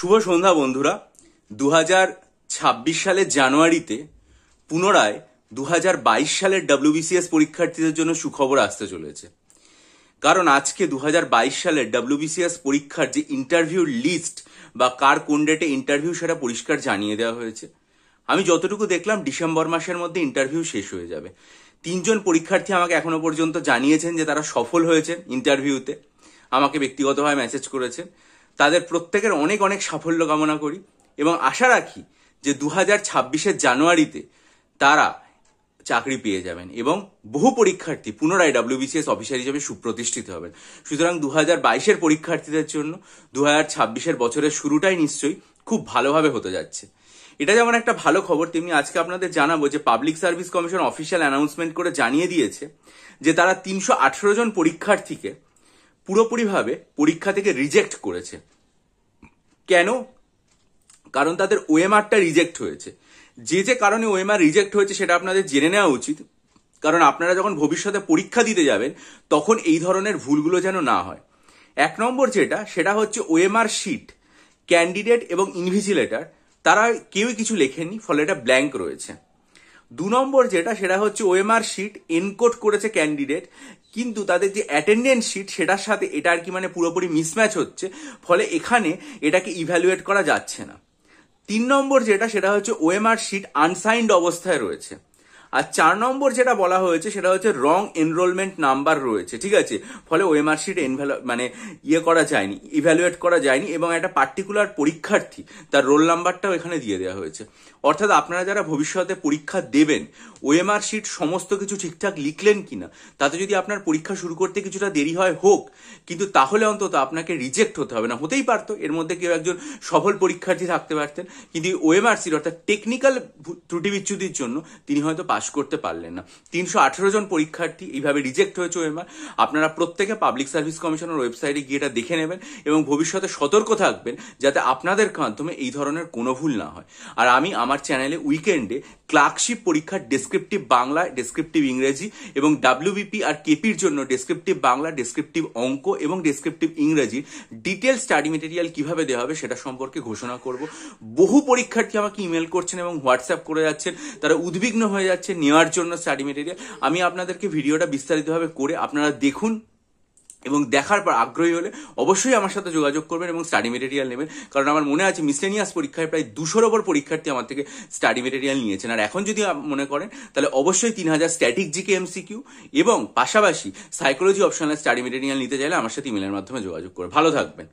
শুভ সন্ধ্যা বন্ধুরা। 2026 সালের জানুয়ারিতে পুনরায় 2022 সালের WBCS পরীক্ষার্থীদের জন্য সুখবর আসতে চলেছে। কারণ আজকে 2022 সালের WBCS পরীক্ষার যে ইন্টারভিউ লিস্ট বা কার কোন ডেটে ইন্টারভিউ সেটা পরিষ্কার জানিয়ে দেওয়া হয়েছে। আমি যতটুকু দেখলাম ডিসেম্বর মাসের মধ্যে ইন্টারভিউ শেষ হয়ে যাবে। 3 জন পরীক্ষার্থী আমাকে এখনো পর্যন্ত জানিয়েছেন যে তারা সফল হয়েছেন ইন্টারভিউতে, আমাকে ব্যক্তিগতভাবে মেসেজ করেছেন। তাদের প্রত্যেকের অনেক অনেক সাফল্য কামনা করি এবং আশা রাখি যে 2026 জানুয়ারিতে তারা চাকরি পেয়ে যাবেন এবং বহু পরীক্ষার্থী পুনরায় WBCS অফিসার হিসেবে সুপ্রতিষ্ঠিত হবেন। সুতরাং 2022 পরীক্ষার্থীদের জন্য 2026 বছরের শুরুটাই নিশ্চয়ই খুব ভালোভাবে হতে যাচ্ছে। এটা যেমন একটা ভালো খবর, তেমনি আজকে আপনাদের জানাবো যে public service commission official announcement করে জানিয়ে দিয়েছে যে তারা 318 জন পরীক্ষার্থীকে পুরোপুরিভাবে পরীক্ষা থেকে রিজেক্ট করেছে। কেন? কারণ তাদের ওএমআরটা রিজেক্ট হয়েছে। যে কারণে ওএমআর রিজেক্ট হয়েছে সেটা আপনাদের জেনে নেওয়া উচিত, কারণ আপনারা যখন ভবিষ্যতে পরীক্ষা দিতে যাবেন তখন এই ধরনের ভুলগুলো যেন না হয়। 1 নম্বর সেটা হচ্ছে ওএমআর শিট ক্যান্ডিডেট এবং ইনভিজিলেটর তারা কেউই কিছু লেখেননি, ফলে এটা ব্ল্যাঙ্ক রয়েছে। 2 নম্বর সেটা হচ্ছে ওএমআর শিট এনকোড করেছে ক্যান্ডিডেট, কিন্তু তাদের যে অ্যাটেন্ডেন্স শিট সেটার সাথে এটা আর কি পুরোপুরি মিসম্যাচ হচ্ছে, ফলে এখানে এটাকে ইভ্যালুয়েট করা যাচ্ছে না। 3 নম্বর সেটা হচ্ছে ওএমআর শিট আনসাইন্ড অবস্থায় রয়েছে। আর 4 নম্বর বলা হয়েছে সেটা হচ্ছে রং এনরোলমেন্ট নাম্বার রয়েছে, ঠিক আছে, ফলে ওএমআর শিট করা যায়নি, ইভ্যালুয়েট করা যায়নি এবং একটা পার্টিকুলার পরীক্ষার্থী তার রোল নাম্বারটাও এখানে দিয়ে দেওয়া হয়েছে। অর্থাৎ আপনারা যারা ভবিষ্যতে পরীক্ষা দেবেন ওএমআর শিট সমস্ত কিছু ঠিকঠাক লিখলেন কিনা, তাতে যদি আপনার পরীক্ষা শুরু করতে কিছুটা দেরি হয় হোক, কিন্তু তাহলে অন্তত আপনাকে রিজেক্ট হতে হবে না। হতেই পারতো এর মধ্যে কেউ একজন সফল পরীক্ষার্থী থাকতে পারতেন, কিন্তু ওএমআর শিট অর্থাৎ টেকনিক্যাল ত্রুটি বিচ্যুতির জন্য তিনি হয়তো পাস করতে পারলেন না। 318 জন পরীক্ষার্থী এইভাবে রিজেক্ট হয়েছে ওএমআর। আপনারা প্রত্যেকে পাবলিক সার্ভিস কমিশনের ওয়েবসাইটে গিয়ে এটা দেখে নেবেন এবং ভবিষ্যতে সতর্ক থাকবেন যাতে আপনাদের মাধ্যমে এই ধরনের কোনো ভুল না হয়। আর আমি আমার চ্যানেলে উইকেন্ডে ক্লার্কশিপ পরীক্ষার ডেসক্রিপটিভ বাংলা, ডেসক্রিপটিভ ইংরেজি এবং WBP আর কেপির জন্য ডেসক্রিপটিভ বাংলা, ডেসক্রিপটিভ অঙ্ক এবং ডেসক্রিপটিভ ইংরেজি ডিটেল স্টাডি মেটেরিয়াল কিভাবে দেওয়া হবে সেটা সম্পর্কে ঘোষণা করব। বহু পরীক্ষার্থী আমাকে ইমেল করছেন এবং হোয়াটসঅ্যাপ করে যাচ্ছেন, তারা উদ্বিগ্ন হয়ে যাচ্ছে নেওয়ার জন্য স্টাডি মেটেরিয়াল। আমি আপনাদেরকে ভিডিওটা বিস্তারিতভাবে করে আপনারা দেখুন এবং দেখার পর আগ্রহী হলে অবশ্যই আমার সাথে যোগাযোগ করবেন এবং স্টাডি মেটেরিয়াল নেবেন। কারণ আমার মনে আছে মিসলেনিয়াস পরীক্ষায় প্রায় 200-এর ওপর পরীক্ষার্থী আমার থেকে স্টাডি মেটেরিয়াল নিয়েছেন। আর এখন যদি মনে করেন তাহলে অবশ্যই 3000 স্ট্যাটিক জিকে MCQ এবং পাশাপাশি সাইকোলজি অপশনাল স্টাডি মেটেরিয়াল নিতে চাইলে আমার সাথে ইমেলের মাধ্যমে যোগাযোগ করে। ভালো থাকবেন।